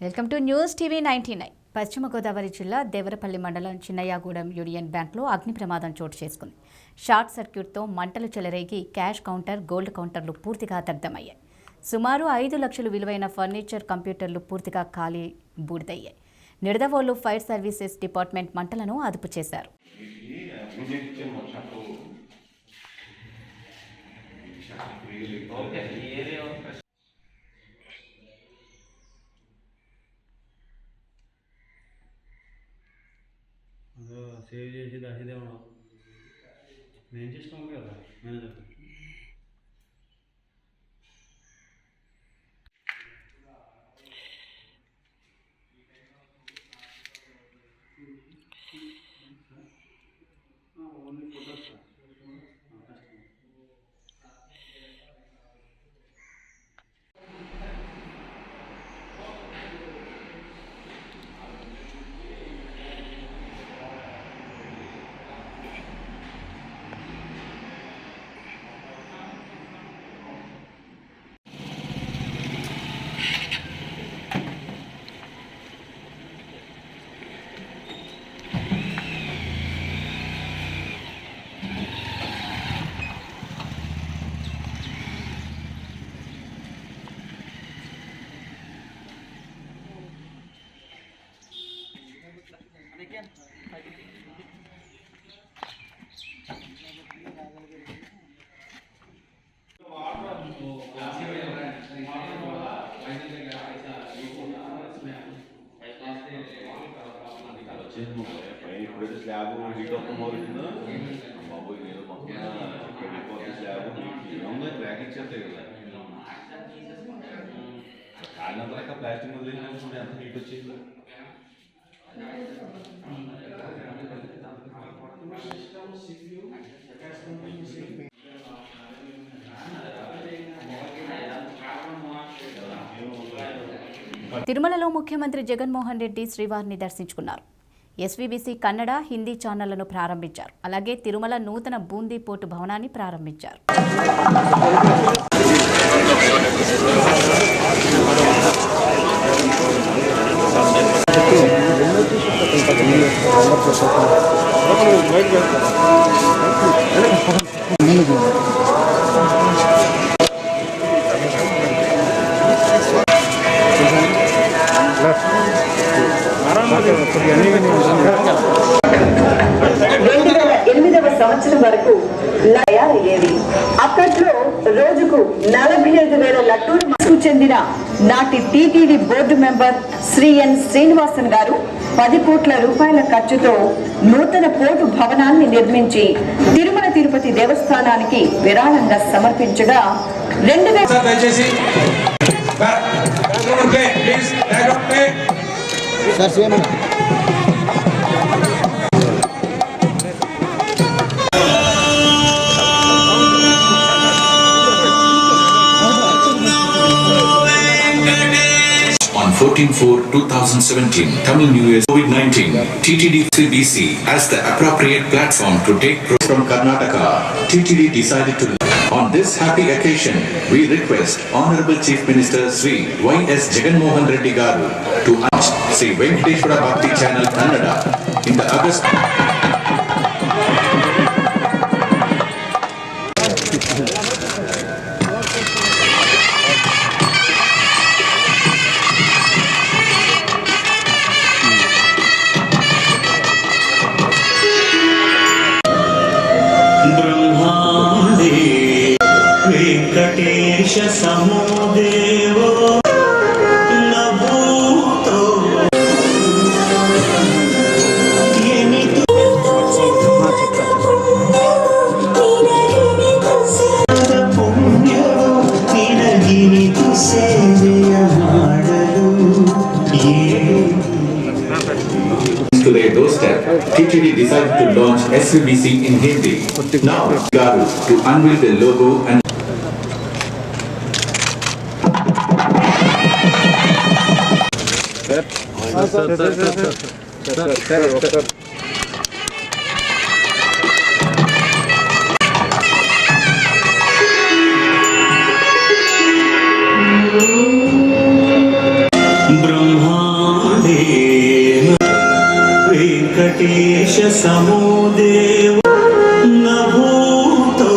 Welcome to news TV 99. పశ్చిమ గోదావరి జిల్లా దేవరపల్లి మండలం చిన్నయ్యగూడెం యూనియన్ బ్యాంక్లో అగ్ని ప్రమాదం చోటు చేసుకుంది. షార్ట్ సర్క్యూట్తో మంటలు చెలరేగి క్యాష్ కౌంటర్, గోల్డ్ కౌంటర్లు పూర్తిగా దగ్ధమయ్యాయి. సుమారు 5 లక్షలు విలువైన ఫర్నిచర్, కంప్యూటర్లు పూర్తిగా కాలి బూడిదయ్యాయి. నిడదవోలు ఫైర్ సర్వీసెస్ డిపార్ట్మెంట్ మంటలను అదుపు చేశారు. సేవ్ చేసి దాచిదే ఉండవు. నేను చేసుకోవాలి కదా మేనేజర్. ఓన్లీ ఫోటోస్ ఇప్పుడైతే స్లాబ్ హీట్ అవుతాం మొదలైందా బాబు ఏదో మొత్తం వెళ్ళిపోతే స్లాబ్ ఏమన్నా క్రాక్ ఇచ్చేస్తాయి కదా కాలినంతరాక ప్లాస్టిక్ వదిలేసినప్పుడు ఎంత హీట్ వచ్చేది. తిరుమలలో ముఖ్యమంత్రి జగన్మోహన్ రెడ్డి శ్రీవారిని దర్శించుకున్నారు. ఎస్వీబీసీ కన్నడ, హిందీ ఛానళ్లను ప్రారంభించారు. అలాగే తిరుమల నూతన బూందీ పోర్టు భవనాన్ని ప్రారంభించారు. సంవత్సరం వరకు తయారయ్యేది. అప్పట్లో రోజుకు 45,000 లడ్డూలు చెందిన నాటి టీటీడీ బోర్డు మెంబర్ శ్రీ ఎన్ శ్రీనివాసన్ గారు 10 కోట్ల రూపాయల ఖర్చుతో నూతన పోర్టు భవనాన్ని నిర్మించి తిరుమల తిరుపతి దేవస్థానానికి విరాళంగా సమర్పించగా 14/4/2017 Tamil New Year COVID-19 TTD CBC as the appropriate platform to take from Karnataka. TTD decided to on this happy occasion we request Honorable Chief Minister Sri Y.S. Jaganmohan Reddy Garu to launch Sri Venkateshwara Bhakti Channel Kannada in the August Venkatesh समो देवो नभूतो पुण्यवो निनगिनितु सेवेय माडलु to their doorstep. TTD decided to launch SVBC in Hindi. Now, Garu to unveil the logo and Brahma ప్రేమ వెంకటేశ సమో దేవ నభూతో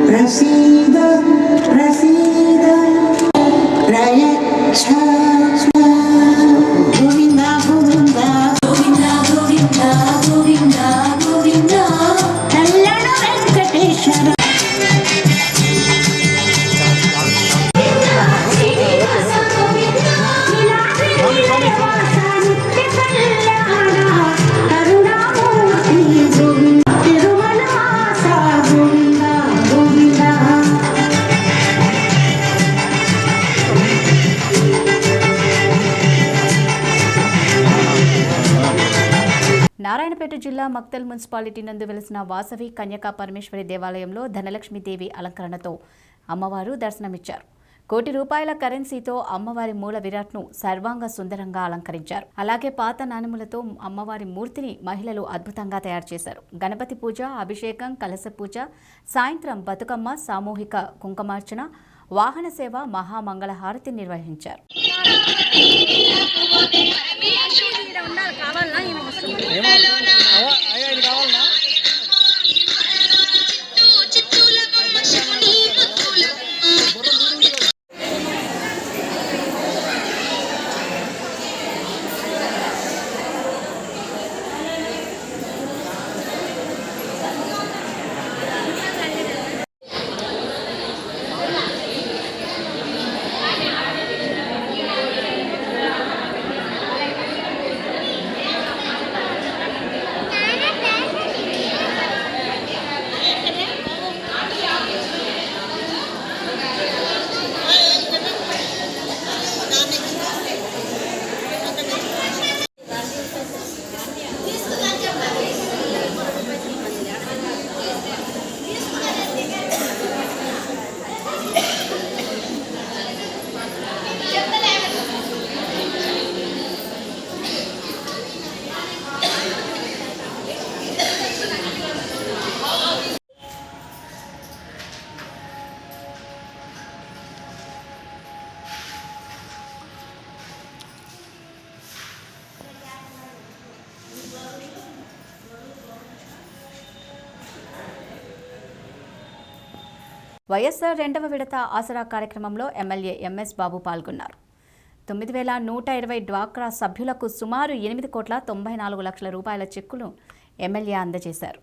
ప్రసీద ప్రసీద ప్రయచ్చ గోవింద గోవింద గోవింద గోవింద గోవింద గోవింద కళ్యాణ వెంకటేశ్వర నారాయణపేట జిల్లా Makthal municipality నందు వెలిసిన వాసవి కన్యకా పరమేశ్వరి దేవాలయంలో ధనలక్ష్మీదేవి అలంకరణతో అమ్మవారు దర్శనమిచ్చారు. ₹1 కరెన్సీతో అమ్మవారి మూల విరాట్ను సర్వాంగ సుందరంగా అలంకరించారు. అలాగే పాత నాణెములతో అమ్మవారి మూర్తిని మహిళలు అద్భుతంగా తయారు చేశారు. గణపతి పూజ, అభిషేకం, కలశ పూజ, సాయంత్రం బతుకమ్మ, సామూహిక కుంకుమార్చన, వాహన సేవ, మహామంగళహారతి నిర్వహించారు. వైఎస్ఆర్ 2వ విడత ఆసరా కార్యక్రమంలో ఎమ్మెల్యే ఎంఎస్ బాబు పాల్గొన్నారు. 9120 డ్వాక్రా సభ్యులకు సుమారు ₹8,94,00,000 చెక్కులు ఎమ్మెల్యే అందజేశారు.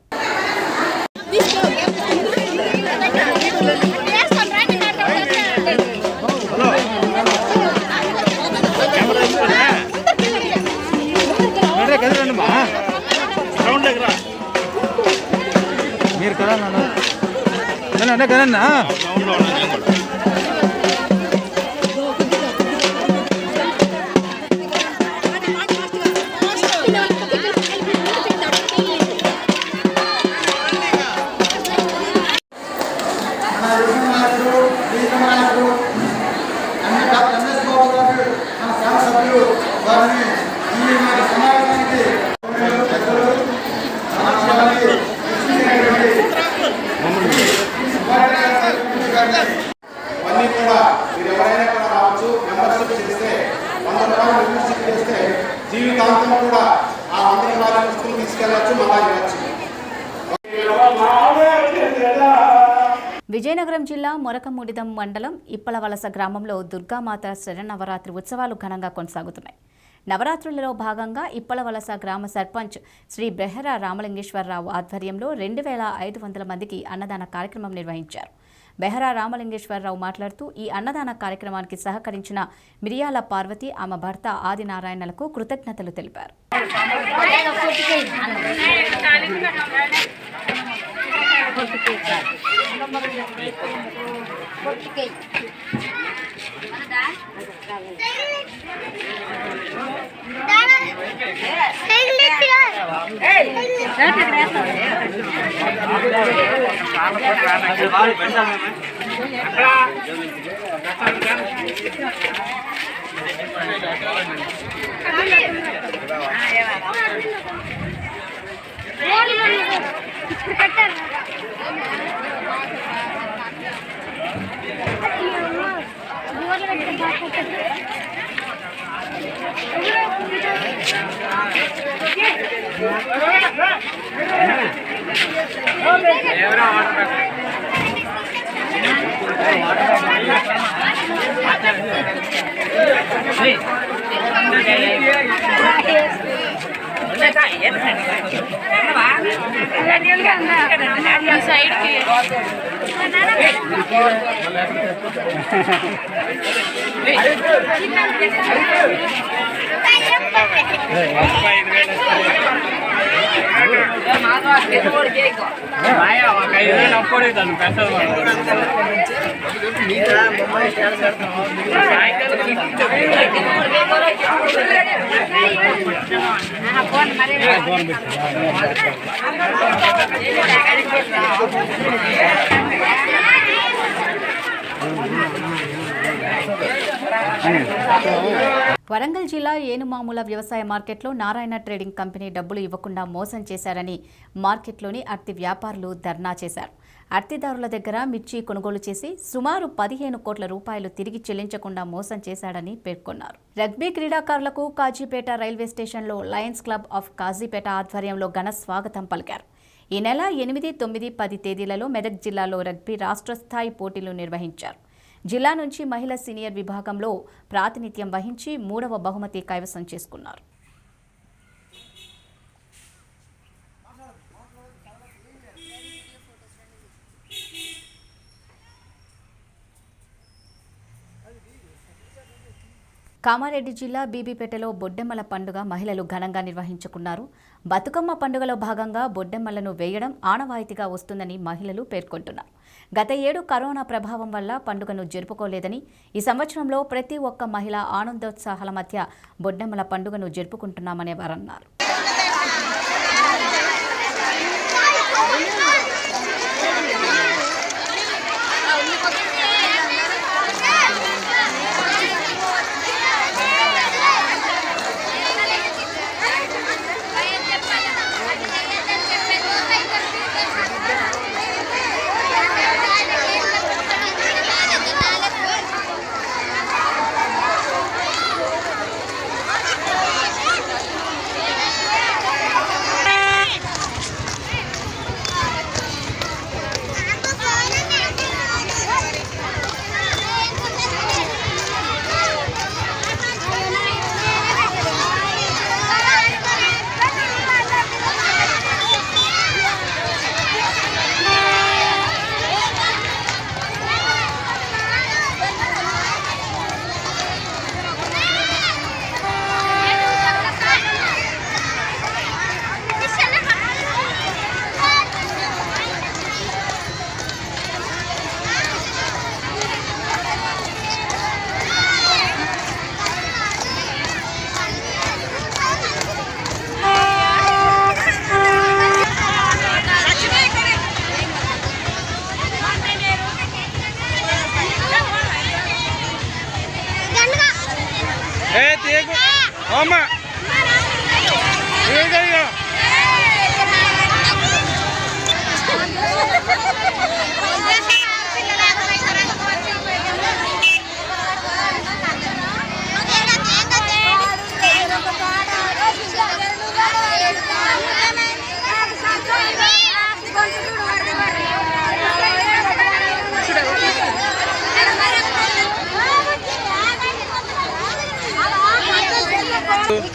మీరు కదా కదన్నా అన్నీ కూడా మీరు ఎవరైనా కూడా రావచ్చు. మెంబర్షిప్ చేస్తే ₹100 మెంబర్షిప్ చేస్తే జీవితాంతం కూడా ఆ ₹100 వస్తువులు తీసుకెళ్ళచ్చు, మళ్ళా ఇవ్వచ్చు. విజయనగరం జిల్లా మొరకముడిదం మండలం ఇప్పలవలస గ్రామంలో దుర్గామాత శరన్నవరాత్రి ఉత్సవాలు ఘనంగా కొనసాగుతున్నాయి. నవరాత్రులలో భాగంగా ఇప్పలవలస గ్రామ సర్పంచ్ శ్రీ బెహరా రామలింగేశ్వరరావు ఆధ్వర్యంలో 2500 మందికి అన్నదాన కార్యక్రమం నిర్వహించారు. బెహరా రామలింగేశ్వరరావు మాట్లాడుతూ ఈ అన్నదాన కార్యక్రమానికి సహకరించిన మిరియాల పార్వతి, ఆమె భర్త ఆదినారాయణలకు కృతజ్ఞతలు తెలిపారు. వరంగల్ జిల్లా ఏనుమాముల వ్యవసాయ మార్కెట్లో నారాయణ ట్రేడింగ్ కంపెనీ డబ్బులు ఇవ్వకుండా మోసం చేశారని మార్కెట్లోని అర్తి వ్యాపారులు ధర్నా చేశారు. అర్తిదారుల దగ్గర మిర్చి కొనుగోలు చేసి సుమారు 15 కోట్ల రూపాయలు తిరిగి చెల్లించకుండా మోసం చేశాడని పేర్కొన్నారు. రగ్బీ క్రీడాకారులకు కాజీపేట రైల్వే స్టేషన్లో లయన్స్ క్లబ్ ఆఫ్ కాజీపేట ఆధ్వర్యంలో ఘన స్వాగతం పలికారు. ఈ నెల 8, 9, 10 తేదీలలో మెదక్ జిల్లాలో రగ్బీ రాష్ట్ర స్థాయి పోటీలు నిర్వహించారు. జిల్లా నుంచి మహిళా సీనియర్ విభాగంలో ప్రాతినిధ్యం వహించి 3వ బహుమతి కైవసం చేసుకున్నారు. కామారెడ్డి జిల్లా బీబీపేటలో బొడ్డెమ్మల పండుగ మహిళలు ఘనంగా నిర్వహించుకున్నారు. బతుకమ్మ పండుగలో భాగంగా బొడ్డెమ్మలను వేయడం ఆనవాయితీగా వస్తుందని మహిళలు పేర్కొంటున్నారు. గత ఏడు కరోనా ప్రభావం వల్ల పండుగను జరుపుకోలేదని, ఈ సంవత్సరంలో ప్రతి ఒక్క మహిళ ఆనందోత్సాహాల మధ్య బొడ్డెమ్మల పండుగను జరుపుకుంటున్నామని వారన్నారు.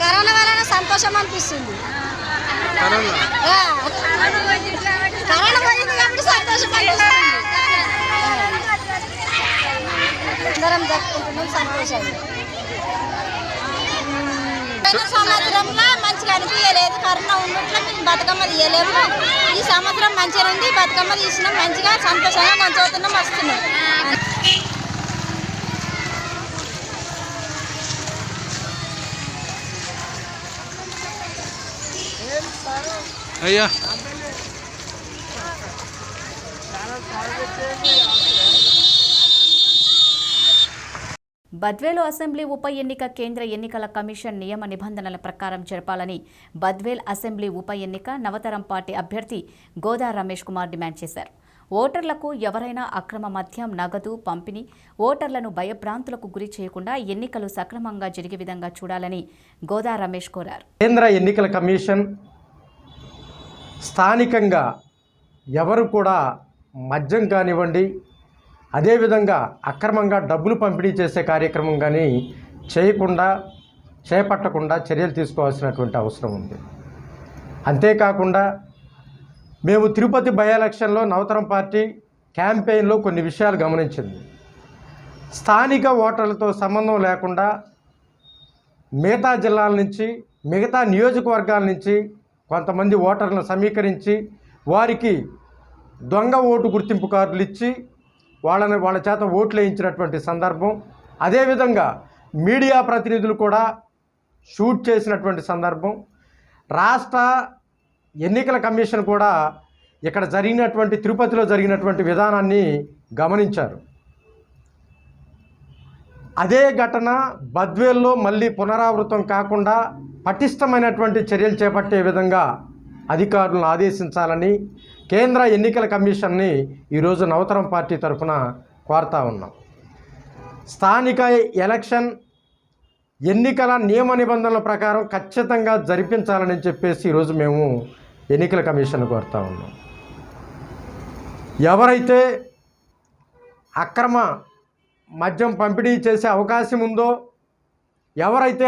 కరోనా వలన సంతోషం అనిపిస్తుంది. కరోనా పోయింది కాబట్టి సంతోషం అనిపిస్తుంది. అందరం జరుపుకుంటున్నాం సంతోషాన్ని. సంవత్సరంలో మంచిగా అనిపించలేదు. కరోనా ఉన్నట్లు మేము బతుకమ్మ తీయలేము. ఈ సంవత్సరం మంచిగా ఉంది. బతుకమ్మ తీసినాం, మంచిగా సంతోషంగా మంచి అవుతున్నాం, వస్తున్నాం. అయ్యా బద్వేలు అసెంబ్లీ ఉప ఎన్నిక కేంద్ర ఎన్నికల కమిషన్ నియమ నిబంధనల ప్రకారం జరపాలని బద్వేల్ అసెంబ్లీ ఉప ఎన్నిక నవతరం పార్టీ అభ్యర్థి గోదా రమేష్ కుమార్ డిమాండ్ చేశారు. ఓటర్లకు ఎవరైనా అక్రమ మద్యం, నగదు పంపిణీ, ఓటర్లను భయభ్రాంతులకు గురి చేయకుండా ఎన్నికలు సక్రమంగా జరిగే విధంగా చూడాలని గోదా రమేష్ కోరారు. కేంద్ర ఎన్నికల కమిషన్ స్థానికంగా ఎవరు కూడా మద్యం కానివ్వండి, అదేవిధంగా అక్రమంగా డబ్బులు పంపిణీ చేసే కార్యక్రమం కానీ చేపట్టకుండా చర్యలు తీసుకోవాల్సినటువంటి అవసరం ఉంది. అంతేకాకుండా మేము తిరుపతి బై ఎలక్షన్లో నవతరం పార్టీ క్యాంపెయిన్లో కొన్ని విషయాలు గమనించింది. స్థానిక ఓటర్లతో సంబంధం లేకుండా మిగతా జిల్లాల నుంచి, మిగతా నియోజకవర్గాల నుంచి కొంతమంది ఓటర్లను సమీకరించి వారికి దొంగ ఓటు గుర్తింపు కార్డులు ఇచ్చి వాళ్ళ చేత ఓట్లు వేయించినటువంటి సందర్భం, అదేవిధంగా మీడియా ప్రతినిధులు కూడా షూట్ చేసినటువంటి సందర్భం, రాష్ట్ర ఎన్నికల కమిషన్ కూడా ఇక్కడ జరిగినటువంటి తిరుపతిలో జరిగినటువంటి విధానాన్ని గమనించారు. అదే ఘటన బద్వేల్లో మళ్ళీ పునరావృతం కాకుండా పటిష్టమైనటువంటి చర్యలు చేపట్టే విధంగా అధికారులను ఆదేశించాలని కేంద్ర ఎన్నికల కమిషన్ని ఈరోజు నవతరం పార్టీ తరఫున కోరుతా ఉన్నాం. స్థానిక ఎలక్షన్ ఎన్నికల నియమ నిబంధనల ప్రకారం ఖచ్చితంగా జరిపించాలని చెప్పేసి ఈరోజు మేము ఎన్నికల కమిషన్ కోరుతా ఉన్నాం. ఎవరైతే మద్యం పంపిణీ చేసే అవకాశం ఉందో, ఎవరైతే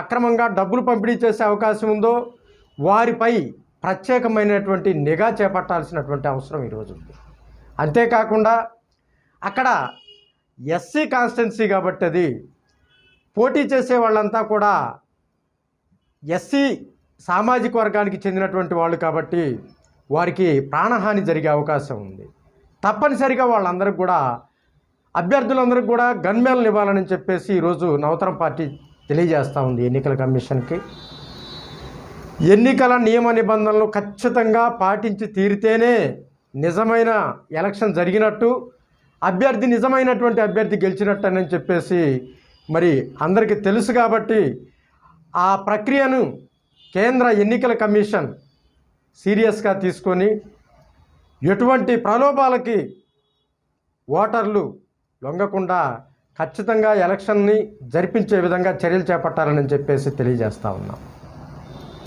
అక్రమంగా డబ్బులు పంపిణీ చేసే అవకాశం ఉందో వారిపై ప్రత్యేకమైనటువంటి నిఘా చేపట్టాల్సినటువంటి అవసరం ఈరోజు ఉంది. అంతేకాకుండా అక్కడ ఎస్సీ కాన్స్టిట్యున్సీ కాబట్టి అది పోటీ చేసే వాళ్ళంతా కూడా ఎస్సీ సామాజిక వర్గానికి చెందినటువంటి వాళ్ళు కాబట్టి వారికి ప్రాణహాని జరిగే అవకాశం ఉంది. తప్పనిసరిగా వాళ్ళందరికీ కూడా, అభ్యర్థులందరికీ కూడా గన్మెన్లు ఇవ్వాలని చెప్పేసి ఈరోజు నవతరం పార్టీ తెలియజేస్తూ ఉంది ఎన్నికల కమిషన్కి. ఎన్నికల నియమ నిబంధనలు ఖచ్చితంగా పాటించి తీరితేనే నిజమైన ఎలక్షన్ జరిగినట్టు, నిజమైనటువంటి అభ్యర్థి గెలిచినట్టు అని చెప్పేసి మరి అందరికీ తెలుసు. కాబట్టి ఆ ప్రక్రియను కేంద్ర ఎన్నికల కమిషన్ సీరియస్గా తీసుకొని ఎటువంటి ప్రలోభాలకి ఓటర్లు లొంగకుండా ఖచ్చితంగా ఎలక్షన్ని జరిపించే విధంగా చర్యలు చేపట్టాలని చెప్పేసి తెలియజేస్తా ఉన్నాం.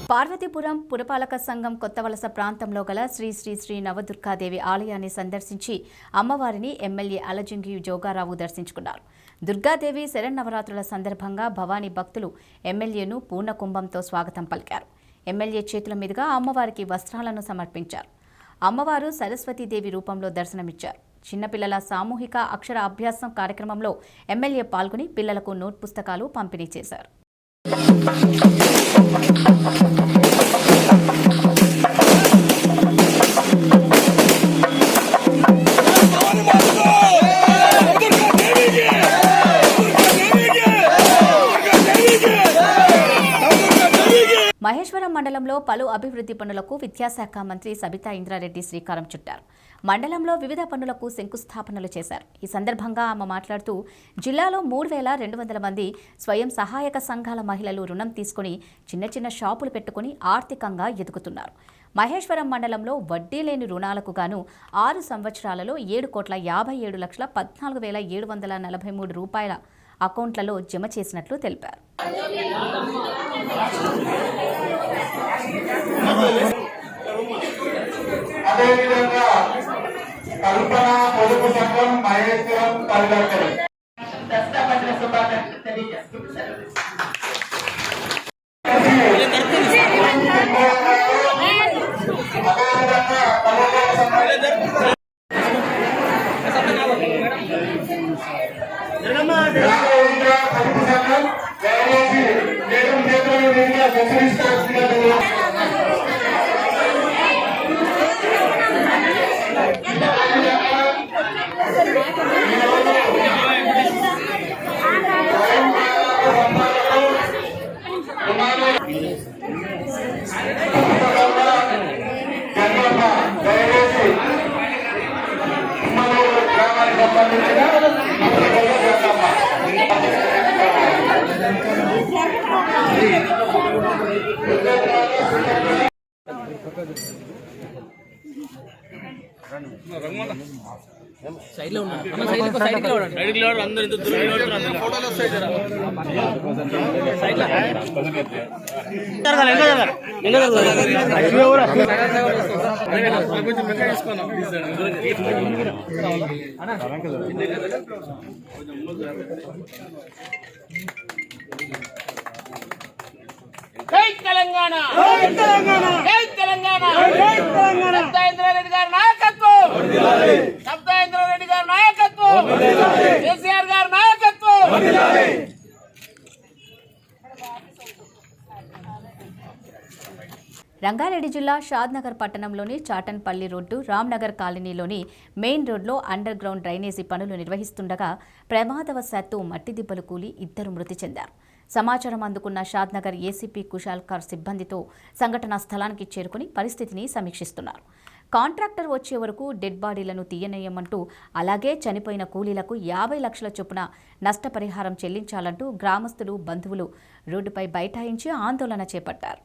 పార్వతీపురం పురపాలక సంఘం కొత్తవలస ప్రాంతంలో గల శ్రీ శ్రీ శ్రీ నవదుర్గాదేవి ఆలయాన్ని సందర్శించి అమ్మవారిని ఎమ్మెల్యే అలజింగి జోగారావు దర్శించుకున్నారు. దుర్గాదేవి శరన్నవరాత్రుల సందర్భంగా భవానీ భక్తులు ఎమ్మెల్యేను పూర్ణకుంభంతో స్వాగతం పలికారు. ఎమ్మెల్యే చేతుల మీదుగా అమ్మవారికి వస్త్రాలను సమర్పించారు. అమ్మవారు సరస్వతీదేవి రూపంలో దర్శనమిచ్చారు. చిన్నపిల్లల సామూహిక అక్షర అభ్యాసం కార్యక్రమంలో ఎమ్మెల్యే పాల్గొని పిల్లలకు నోట్ పుస్తకాలు పంపిణీ చేశారు. మహేశ్వరం మండలంలో పలు అభివృద్ధి పనులకు విద్యాశాఖ మంత్రి సబితా ఇంద్రారెడ్డి శ్రీకారం చుట్టారు. మండలంలో వివిధ పనులకు శంకుస్థాపనలు చేశారు. ఈ సందర్భంగా ఆమె మాట్లాడుతూ జిల్లాలో 3,200 మంది స్వయం సహాయక సంఘాల మహిళలు రుణం తీసుకుని చిన్న చిన్న షాపులు పెట్టుకుని ఆర్థికంగా ఎదుగుతున్నారు. మహేశ్వరం మండలంలో వడ్డీ లేని రుణాలకు గాను 6 సంవత్సరాలలో 7,57,14,743 రూపాయల అకౌంట్లలో జమ చేసినట్లు తెలిపారు. అదేవిధంగా కల్పన పొదుపు సంఘం మహేశ్వరం పరిగణించారు. గ్రామానికి సంబంధించిన జై తెలంగాణ, జై తెలంగాణ, జై తెలంగాణ, జై తెలంగాణ. సబితాఇంద్రారెడ్డి గారి నాయకత్వం, సబితాఇంద్రారెడ్డి గారి నాయకత్వం, కేసీఆర్ గారి నాయకత్వం. రంగారెడ్డి జిల్లా షాద్నగర్ పట్టణంలోని చాటన్పల్లి రోడ్డు రామ్నగర్ కాలనీలోని మెయిన్ రోడ్లో అండర్ గ్రౌండ్ డ్రైనేజీ పనులు నిర్వహిస్తుండగా ప్రమాదవశాత్తు మట్టి దిబ్బలు కూలి 2 మృతి చెందారు. సమాచారం అందుకున్న షాద్నగర్ ఏసీపీ కుశాల్కర్ సిబ్బందితో సంఘటనా స్థలానికి చేరుకుని పరిస్థితిని సమీక్షిస్తున్నారు. కాంట్రాక్టర్ వచ్చే వరకు డెడ్ బాడీలను తీయనేయమంటూ, అలాగే చనిపోయిన కూలీలకు 50 లక్షల చొప్పున నష్టపరిహారం చెల్లించాలంటూ గ్రామస్తులు, బంధువులు రోడ్డుపై బైఠాయించి ఆందోళన చేపట్టారు.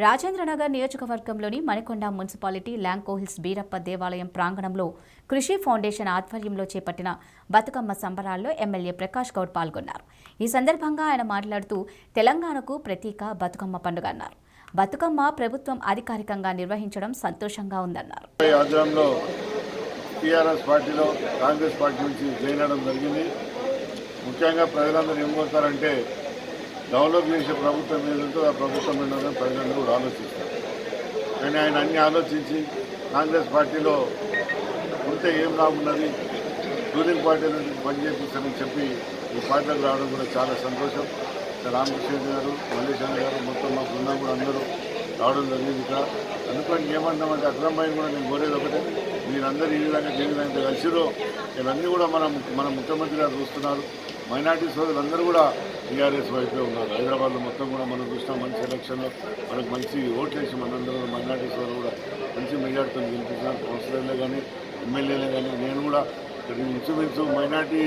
రాజేంద్రనగర్ నియోజకవర్గంలోని మణికొండ మున్సిపాలిటీ ల్యాంకోహిల్స్ బీరప్ప దేవాలయం ప్రాంగణంలో కృషి ఫౌండేషన్ ఆధ్వర్యంలో చేపట్టిన బతుకమ్మ సంబరాల్లో ఎమ్మెల్యే ప్రకాష్ గౌడ్ పాల్గొన్నారు. ఈ సందర్భంగా ఆయన మాట్లాడుతూ తెలంగాణకు ప్రతీక బతుకమ్మ పండుగ అన్నారు. బతుకమ్మ ప్రభుత్వం అధికారికంగా నిర్వహించడం సంతోషంగా ఉందన్నారు. టీఆర్ఎస్ పార్టీలో కాంగ్రెస్ పార్టీ నుంచి జాయిన్ అవడం జరిగింది. ముఖ్యంగా ప్రజలందరూ ఏం కోరుతారంటే డెవలప్ చేసే ప్రభుత్వం ఏదంటే ఆ ప్రభుత్వం ఏంటో ప్రజలందరూ కూడా ఆలోచిస్తారు. కానీ ఆయన అన్ని ఆలోచించి కాంగ్రెస్ పార్టీలో ఉంటే ఏం లాభమున్నది, రూలింగ్ పార్టీ నుండి పనిచేపిస్తారని చెప్పి ఈ పార్టీలకు రావడం కూడా చాలా సంతోషం. రామకృష్ణ గారు, మల్లేశ్వర గారు, మొత్తం మా బృందం కూడా అందరూ రావడం జరిగింది. ఇక్కడ అందుకని ఏమంటామంటే అక్రమమైన కూడా నేను కోరేది ఒకటే, మీరందరూ ఈ విధంగా ఏ విధంగా కలిసిరో ఇవన్నీ కూడా మన ముఖ్యమంత్రి గారు చూస్తున్నారు. మైనార్టీ సోదరులందరూ కూడా టీఆర్ఎస్ వైపే ఉన్నారు. హైదరాబాద్లో మొత్తం కూడా మనం చూసినాం, మంచి ఎలక్షన్లో మనకు మంచి ఓట్లు వేసి మనందరూ మైనార్టీ సోదరులు కూడా మంచి మెజార్టీతో గెలిపించినారు. కౌన్సిలర్లే కానీ ఎమ్మెల్యేలే కానీ నేను కూడా ఇంచుమించు మైనార్టీ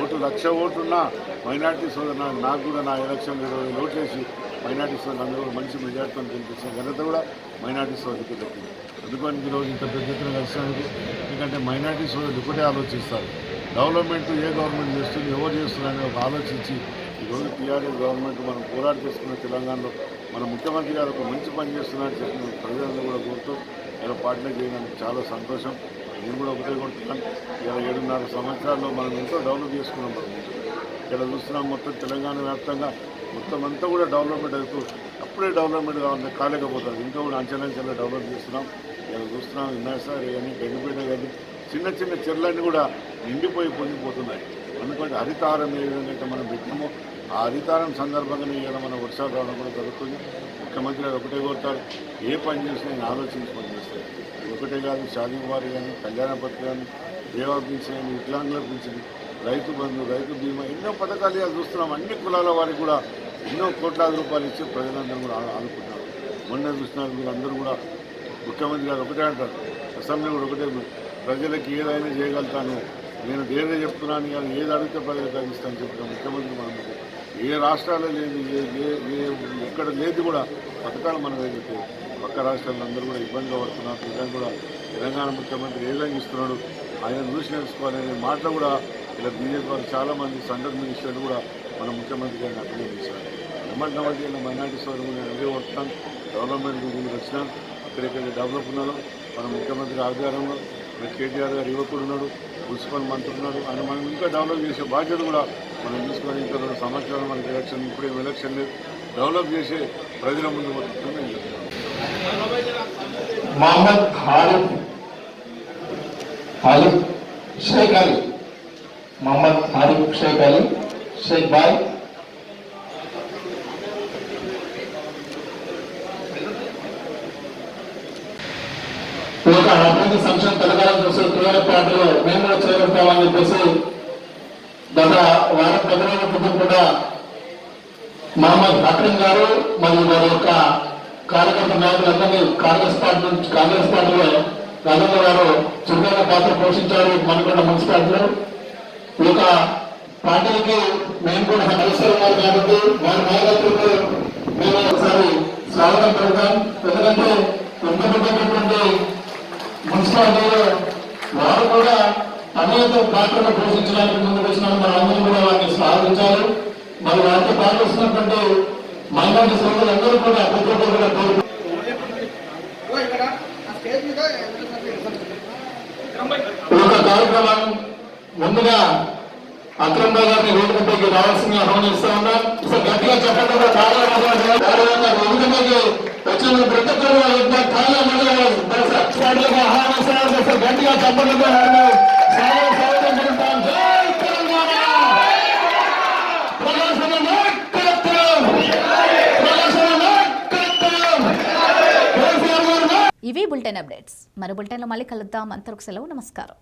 ఓటు 1,00,000 ఓట్లున్నా మైనార్టీ సోదరు నాకు కూడా నా ఎలక్షన్లో 20,000 ఓట్లు వేసి మైనార్టీ సోదరులు అందరూ కూడా మంచి మెజార్టీతో గెలిపించిన ఘనత కూడా మైనార్టీ సోదరులకి దక్కింది. అందుకని ఈరోజు ఇంత పెద్ద ఎత్తున కలిసినందుకు, ఎందుకంటే మైనార్టీ సోదరులు ఒకటే ఆలోచిస్తారు, డెవలప్మెంట్ ఏ గవర్నమెంట్ చేస్తుంది, ఎవరు చేస్తున్నారని ఒక ఆలోచించి ఈరోజు టీఆర్ఎస్ గవర్నమెంట్ మనం పోరాట చేసుకున్న తెలంగాణలో మన ముఖ్యమంత్రి గారు ఒక మంచి పని చేస్తున్నారని చెప్పిన ప్రజలందరూ కూడా కోరుతూ ఇలా పార్టీలో చేయడానికి చాలా సంతోషం. నేను కూడా ఒకటే కొడుతున్నాను. ఇలా 7.5 సంవత్సరాల్లో మనం ఎంతో డెవలప్ చేసుకున్నాం. ఇక్కడ చూస్తున్నాం మొత్తం తెలంగాణ వ్యాప్తంగా మొత్తం అంతా కూడా డెవలప్మెంట్ అవుతూ అప్పుడే డెవలప్మెంట్ కాలేకపోతుంది. ఇంకా కూడా అంచెలంచెల్లో డెవలప్ చేస్తున్నాం. ఇలా చూస్తున్నాం ఇన్నాసారి కానీ గడిపేట కానీ చిన్న చిన్న చెర్లన్నీ కూడా నిండిపోయి పొంగిపోతున్నాయి. ఎందుకంటే హరితారం ఏ విధంగా మనం పెట్టామో ఆ హరితారం సందర్భంగానే ఇలా మన వర్షాలు రావడం కూడా జరుగుతుంది. ముఖ్యమంత్రి గారు ఒకటే కోరుతారు, ఏ పని చేసినా నేను ఆలోచించి పని చేస్తాను. ఒకటే కాదు, షాదీ వారి కానీ, కళ్యాణ పత్రిక కానీ, దేవా పింఛన్ కానీ, వికలాంగుల పింఛన్, రైతు బంధు, రైతు బీమా, ఎన్నో పథకాలు ఇలా చూస్తున్నాం. అన్ని కులాల వారికి కూడా ఎన్నో కోట్లాది రూపాయలు ఇచ్చి ప్రజలందరూ కూడా ఆదుకుంటున్నారు. మొన్న చూస్తున్నారు, మీరు అందరూ కూడా ముఖ్యమంత్రి గారు ఒకటే అంటారు, అసెంబ్లీ కూడా ఒకటే, ప్రజలకు ఏదైనా చేయగలుగుతాను, నేను ధైర్యం చెప్తున్నాను, కానీ ఏది అడిగితే ప్రజలకు అందిస్తాను చెప్పిన ముఖ్యమంత్రి మనం ఏ రాష్ట్రాల్లో లేదు, ఎక్కడ లేదు కూడా పథకాలు మనం ఏదైతే పక్క రాష్ట్రాల్లో అందరూ కూడా ఇబ్బందిగా పడుతున్నారు. నిజంగా కూడా తెలంగాణ ముఖ్యమంత్రి ఏ విధంగా ఇస్తున్నాడు ఆయన చూసి నేర్చుకోవాలనే మాటలు కూడా ఇలా బీజేపీ వారు చాలామంది సెంట్రల్ మినిస్టర్లు కూడా మన ముఖ్యమంత్రి గారిని అప్లై చేశారు. ఏమంటామంటే ఇలా మైనార్టీ సోదరులు నేను అదే వస్తున్నాను, డెవలప్మెంట్ గురించి వచ్చినాను. ఇక్కడెక్కడ డెవలప్ ఉన్నాడు మన ముఖ్యమంత్రి ఆధ్వర్యంలో, మన కేటీఆర్ గారు యువకుడు ఉన్నాడు, మున్సిపల్ మంత్రి ఉన్నాడు. ఆయన మనం ఇంకా డెవలప్ చేసే బాధ్యత కూడా మనం తీసుకొని ఇంకా 2 సంవత్సరాలు మనకి ఎలక్షన్, ఇప్పుడేం ఎలక్షన్ లేదు, డెవలప్ చేసే ప్రజల ముందు వస్తుందని చెప్తున్నాను. మహమ్మద్ హారిఫ్ షేక్ అలీ, మహమ్మద్ హారిఫ్ షేక్ అలీ షేక్ బాయ్. ఒక అభివృద్ధి సంక్షేమ పథకాలను చూసి టీఆర్ఎస్ పార్టీలో మేము కూడా చేరుతామని చెప్పేసి గత వారం 10 రోజుల క్రితం కూడా మహమ్మద్ అక్రమ్ గారు మరియు వారి యొక్క కార్యకర్త నాయకులందరినీ కాంగ్రెస్ పార్టీలో రాజేంద్ర గారు చురుకైన పాత్ర పోషించారు మనకొండ మున్సిపాలిటీలో. ఈ యొక్క పార్టీకి మేము కూడా అవసరం కాబట్టి వారి నాయకత్వంలో మేము ఒకసారి స్వాగతం పెడతాం. ఎందుకంటే ఎంతమంది మున్సిపాలిటీలో వారు కూడా అనేక పాత్రను పోషించడానికి ముందుకు వచ్చిన మనందరం కూడా వారిని స్వాగతించాలి. మరి వారితో పాల్గొస్తున్నటువంటి మైనార్టీ సోదరులందరూ కూడా ప్రతి ఒక్కరు కూడా ఒక కార్యక్రమం ముందుగా అక్రమ్ బాయ్ గారిని వేదికపైకి రావాల్సిందిగా ఆహ్వానిస్తా ఉన్నాం. సార్ గట్టిగా చెప్పండి. చాలా వేదికపైకి వచ్చిన ప్రతి ఒక్కరు ఆహ్వానిస్తున్నారు. సార్ గట్టిగా చెప్పండి. ఇవి బులెటిన్ అప్డేట్స్. మరో బులెటిన్లో మళ్ళీ కలుద్దాం. అంతవరకు సెలవు. నమస్కారం.